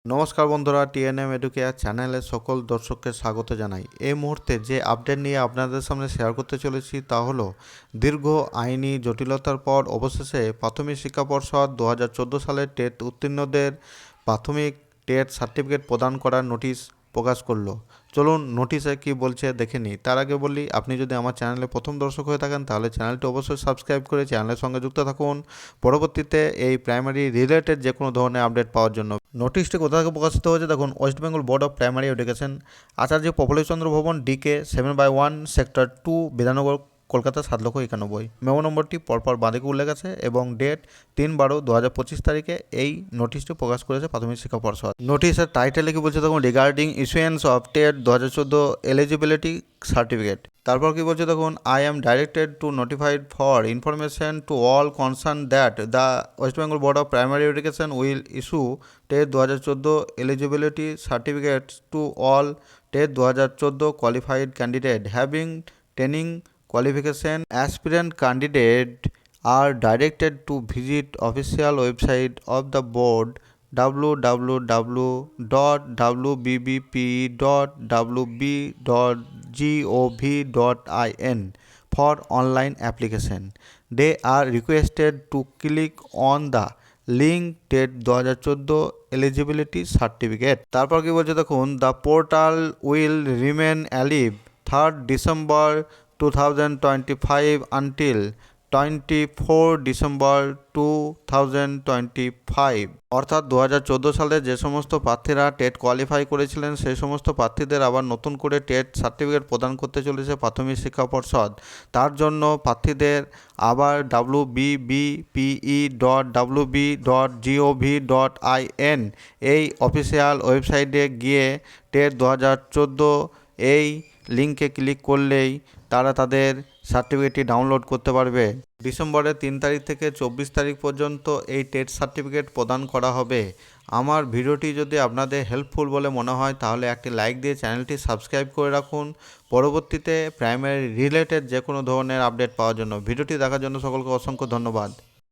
নমস্কার বন্ধুরা, TNM educare চ্যানেলে সকল দর্শককে স্বাগত জানাই। এই মুহূর্তে যে আপডেট নিয়ে আপনাদের সামনে শেয়ার করতে চলেছি তা হলো দীর্ঘ আইনি জটিলতার পর অবশেষে প্রাথমিক শিক্ষা পর্ষদ 2014 সালের টেট উত্তীর্ণদের প্রাথমিক টেট সার্টিফিকেট প্রদান করার নোটিশ প্রকাশ করলো। চলুন নোটিশে কি বলছে দেখে নিই। তার আগে বলি, আপনি যদি আমার চ্যানেলে প্রথম দর্শক হয়ে থাকেন তাহলে চ্যানেলটি অবশ্যই সাবস্ক্রাইব করে চ্যানেলের সঙ্গে যুক্ত থাকুন পরবর্তীতে এই প্রাইমারি রিলেটেড যে কোনো ধরনের আপডেট পাওয়ার জন্য। নোটিশটি কোথা থেকে প্রকাশিত হয়েছে দেখুন, West Bengal Board of Primary Education, Acharya Prafullachandra Bhavan, DK 7/1 sector 2, Bidhannagar, Kolkata 7,91,000। Memo নম্বরটি পরপর বাঁদিকে উল্লেখ আছে এবং ডেট 3/12/2025 তারিখে এই নোটিশটি প্রকাশ করেছে প্রাথমিক শিক্ষা পর্ষদ। নোটিশের টাইটেলে কি বলছে দেখুন, regarding issuance of TET 2014 eligibility certificate. তারপর কি বলছে দেখুন, I am directed to notified for information to all concern that the West Bengal Board of Primary education will issue TET 2014 eligibility certificate to all TET 2014 qualified candidate having training qualification. Aspirant candidate are directed to visit official website of the board www.wbb.wb.gov.in for online application. They are requested to click on the link TET 2014 eligibility certificate. তারপর কি বলছে দেখুন, the portal will remain alive 3rd December 2025 until 24 December 2025। অর্থাৎ 2014 সালে যে সমস্ত প্রার্থীরা TET qualify করেছিলেন সেই সমস্ত প্রার্থীদের আবার নতুন করে টেট সার্টিফিকেট প্রদান করতে চলেছে প্রাথমিক শিক্ষা পর্ষদ। তার জন্য প্রার্থীদের আবার wbb.wb.gov.in এই অফিসিয়াল ওয়েবসাইটে গিয়ে টেট 2014 এই লিঙ্কে ক্লিক করলেই তারা তাদের সার্টিফিকেটটি ডাউনলোড করতে পারবে। ডিসেম্বরের 3 তারিখ থেকে 24 তারিখ পর্যন্ত এই টেট সার্টিফিকেট প্রদান করা হবে। আমার ভিডিওটি যদি আপনাদের হেল্পফুল বলে মনে হয় তাহলে একটি লাইক দিয়ে চ্যানেলটি সাবস্ক্রাইব করে রাখুন পরবর্তীতে প্রাইমারি রিলেটেড যে কোনো ধরনের আপডেট পাওয়ার জন্য। ভিডিওটি দেখার জন্য সকলকে অসংখ্য ধন্যবাদ।